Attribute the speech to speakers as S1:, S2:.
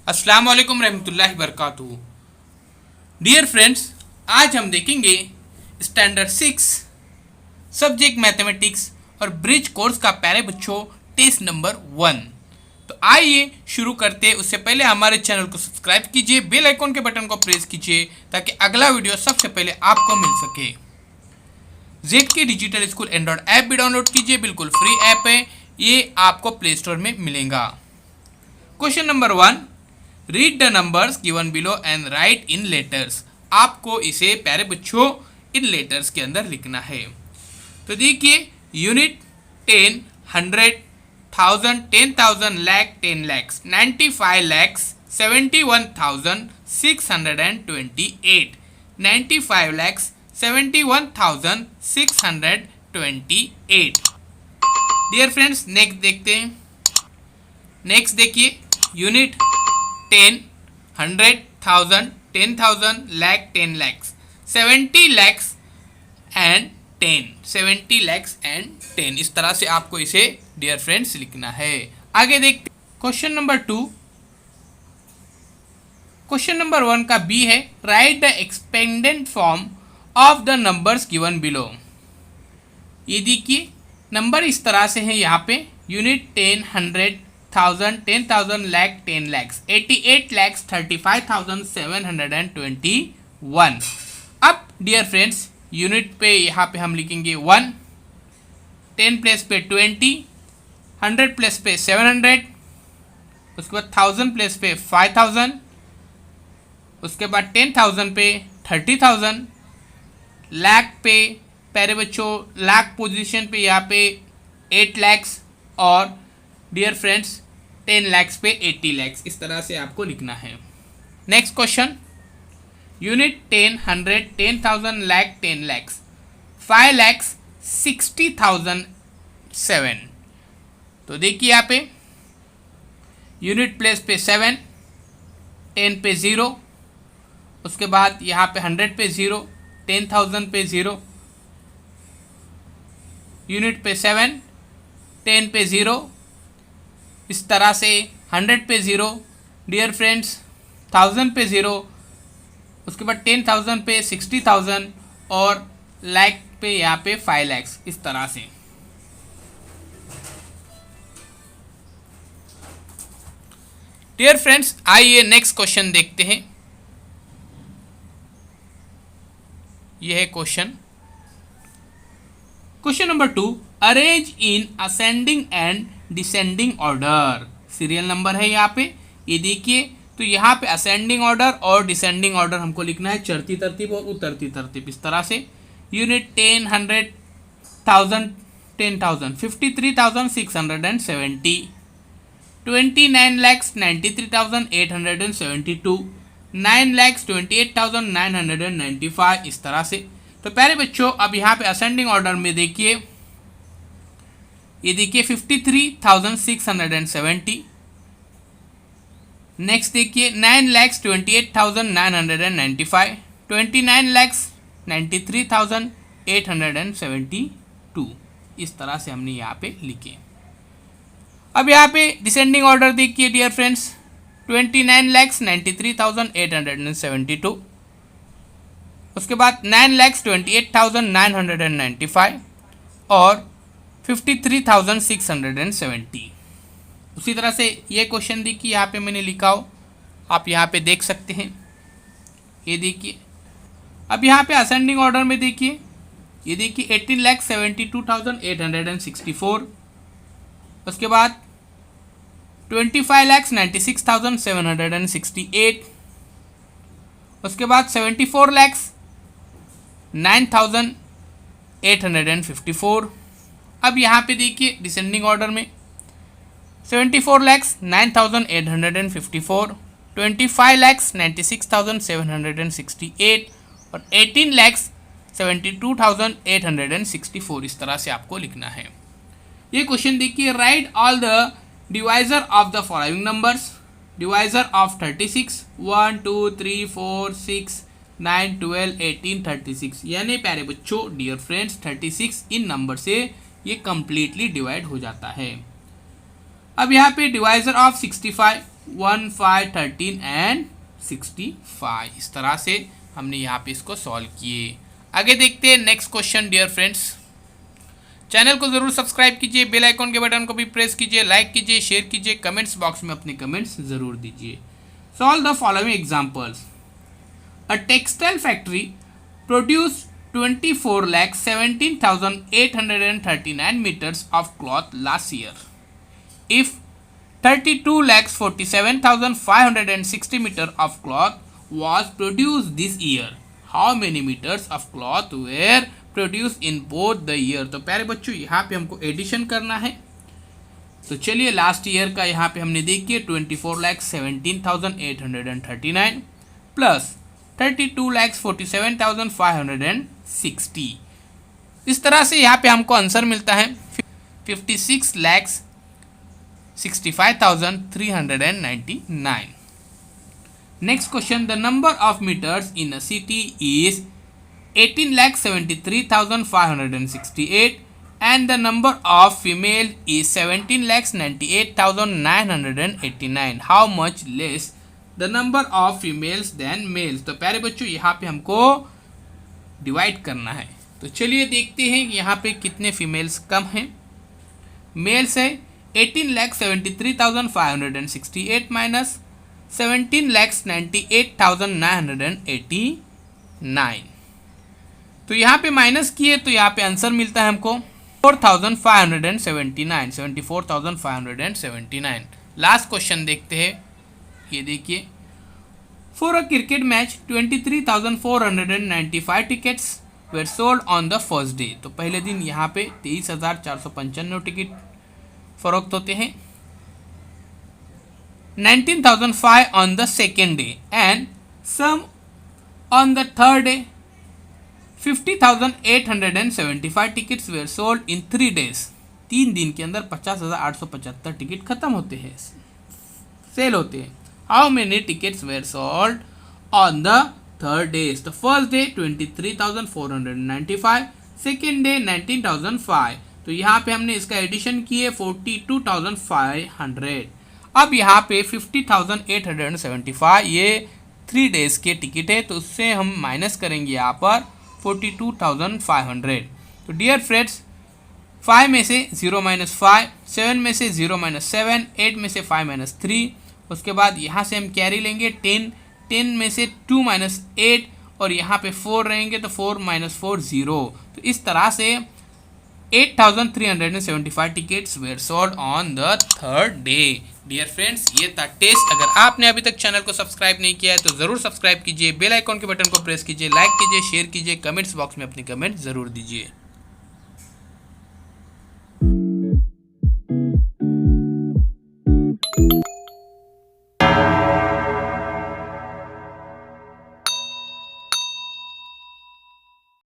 S1: अस्सलाम वालेकुम रहमतुल्लाहि बरकातुहू। डियर फ्रेंड्स, आज हम देखेंगे स्टैंडर्ड 6 सब्जेक्ट मैथमेटिक्स और ब्रिज कोर्स का प्यारे बच्चों टेस्ट नंबर 1। तो आइए शुरू करते। उससे पहले हमारे चैनल को सब्सक्राइब कीजिए, बेल आइकॉन के बटन को प्रेस कीजिए ताकि अगला वीडियो सबसे पहले आपको मिल सके। जेड के डिजिटल स्कूल एंड्रॉइड ऐप भी डाउनलोड कीजिए, बिल्कुल फ्री ऐप है, ये आपको प्ले स्टोर में मिलेगा। Question number 1, read the numbers given below and right in letters. आपको इसे प्यारे बच्चों इन लेटर्स के अंदर लिखना है। तो देखिए, unit 10, 100, 1000, 10,000, lakh, 10 lakhs, 95 lakhs, 71,628, 95 lakhs, 71,628। Dear friends, next देखते हैं। नेक्स्ट देखिए, unit 10, 100, 1000, 10,000, lakh, 10 lakhs, 70 lakhs and 10, 70 lakhs and 10। इस तरह से आपको इसे डियर फ्रेंड्स लिखना है। आगे देखते क्वेश्चन नंबर 2। क्वेश्चन नंबर 1 का बी है, right the expanded form of the numbers given below. ये देखिए, नंबर इस तरह से है यहाँ पे, यूनिट 10, 100, 1000, 10,000, lakh, 10 lakhs, 88 lakhs, 35,721। अब डियर फ्रेंड्स, यूनिट पे यहाँ पे हम लिखेंगे 1, 10 प्लेस पे 20, 100 प्लेस पे 700, उसके बाद 1000 प्लेस पे 5000, उसके बाद 10,000 पे 30,000, लाख पे प्यारे बच्चों लाख पोजीशन पे यहाँ पे 8 lakhs और डियर फ्रेंड्स 10 lakhs पे 80 lakhs। इस तरह से आपको लिखना है। Next question, unit 10, 100, 10,000, lakh, 10 lakhs, 5,60,007। तो देखिए यहाँ पे यूनिट प्लेस पे 7, 10 पे 0, उसके बाद यहाँ पे 100 पे 0, 10,000 पे 0, यूनिट पे 7, 10 पे 0, इस तरह से 100 पे 0, डियर फ्रेंड्स 1000 पे 0, उसके बाद 10,000 पे 60,000 और लाख पे यहाँ पे 5 lakhs। इस तरह से डियर फ्रेंड्स, आइए नेक्स्ट क्वेश्चन देखते हैं। यह है question number 2, arrange in ascending and descending order. Serial number है यहाँ पे, ये देखिए। तो यहाँ पे असेंडिंग ऑर्डर और डिसेंडिंग ऑर्डर हमको लिखना है, चढ़ती तरतीब और उतरती तरतीब। इस तरह से यूनिट 10, 100, 1000, 10,000, 53,670, 29 lakhs, 93,872, 9 lakhs, 28,995। इस तरह से। तो प्यारे बच्चों, अब यहाँ पे असेंडिंग ऑर्डर में देखिए, ये देखिए 53,670। नेक्स्ट देखिए 9 lakhs, 28,995, 29 lakhs, 93,872। इस तरह से हमने यहाँ पे लिखे। अब यहाँ पे डिसेंडिंग ऑर्डर देखिए डियर फ्रेंड्स, 29 lakhs, 93,872, उसके बाद 9 lakhs, 28,995 और 53,670। उसी तरह से ये क्वेश्चन देखिए, यहाँ पे मैंने लिखा हो, आप यहाँ पे देख सकते हैं। ये देखिए, अब यहाँ पे असेंडिंग ऑर्डर में देखिए, ये देखिए 18,72,864, उसके बाद 25,96,768, उसके बाद 74,09,854। अब यहाँ पे देखिए डिसेंडिंग ऑर्डर में 74,09,854, 25,96,768 और 18,72,864। इस तरह से आपको लिखना है। ये क्वेश्चन देखिए, right all the divisor of the following numbers. Divisor of 36, 1, 2, 3, 4, 6, 9, 12, 18, 36। यानी प्यारे बच्चों डियर फ्रेंड्स 36 इन नंबर से ये कंप्लीटली डिवाइड हो जाता है। अब यहाँ पे डिवाइजर ऑफ 65, 1, 5, 13 एंड 65। इस तरह से हमने यहाँ पे इसको सॉल्व किए। आगे देखते हैं next question dear friends. Channel को जरूर सब्सक्राइब कीजिए, बेल आइकॉन के बटन को भी प्रेस कीजिए, लाइक कीजिए, शेयर कीजिए, कमेंट्स बॉक्स में अपने कमेंट्स जरूर दीजिए। Solve the following examples. A textile factory produce 24,17,839 meters of cloth last year. If 32,47,560 meters of cloth was produced this year, how many meters of cloth were produced in both the year? तो प्यारे बच्चों यहाँ पे हमको addition करना है। तो चलिए लास्ट ईयर का यहाँ पे हमने देखिए 24,17,839 प्लस 32,47,560। इस तरह से यहाँ पे हमको आंसर मिलता है 56,65,399। Next question, the number of meters in a city is 18,73,568 and the number of female is 17,98,989. How much less the number of females than males? तो प्यारे बच्चों यहाँ पे हमको डिवाइड करना है। तो चलिए देखते हैं यहाँ पे कितने फीमेल्स कम हैं। मेल्स है 18,73,568 माइनस 17,98,989। तो यहाँ पे माइनस किए तो यहाँ पे आंसर मिलता है हमको 74,579। लास्ट क्वेश्चन देखते हैं। ये देखिए, for a cricket match 23,495 tickets were sold on the first day. तो पहले दिन यहाँ पे 23,495 टिकट फरोख्त होते हैं। 19,005 on the second day and some on the third day 50,875 tickets were sold in 3 days। 3 दिन के अंदर 50,875 टिकट खत्म होते हैं, सेल होते हैं। How many tickets were sold on the third day? The first day 23,495, second day 19,005। तो यहाँ पे हमने इसका एडिशन किए 42,500। अब यहाँ पे 50,875 ये 3 days के टिकट है, तो उससे हम माइनस करेंगे यहाँ पर 42,500। तो डियर फ्रेंड्स, 5 में से 0 - 5, 7 में से 0 - 7, 8 में से 5 - 3, उसके बाद यहाँ से हम कैरी लेंगे 10, 10 में से 2 - 8 और यहाँ पे 4 रहेंगे तो 4 - 4 0। तो इस तरह से 8,375 tickets were sold on the third day. Dear friends, ये था टेस्ट। अगर आपने अभी तक चैनल को सब्सक्राइब नहीं किया है तो ज़रूर सब्सक्राइब कीजिए, बेल आइकॉन के बटन को प्रेस कीजिए, लाइक कीजिए, शेयर कीजिए, कमेंट्स बॉक्स में अपनी कमेंट ज़रूर दीजिए।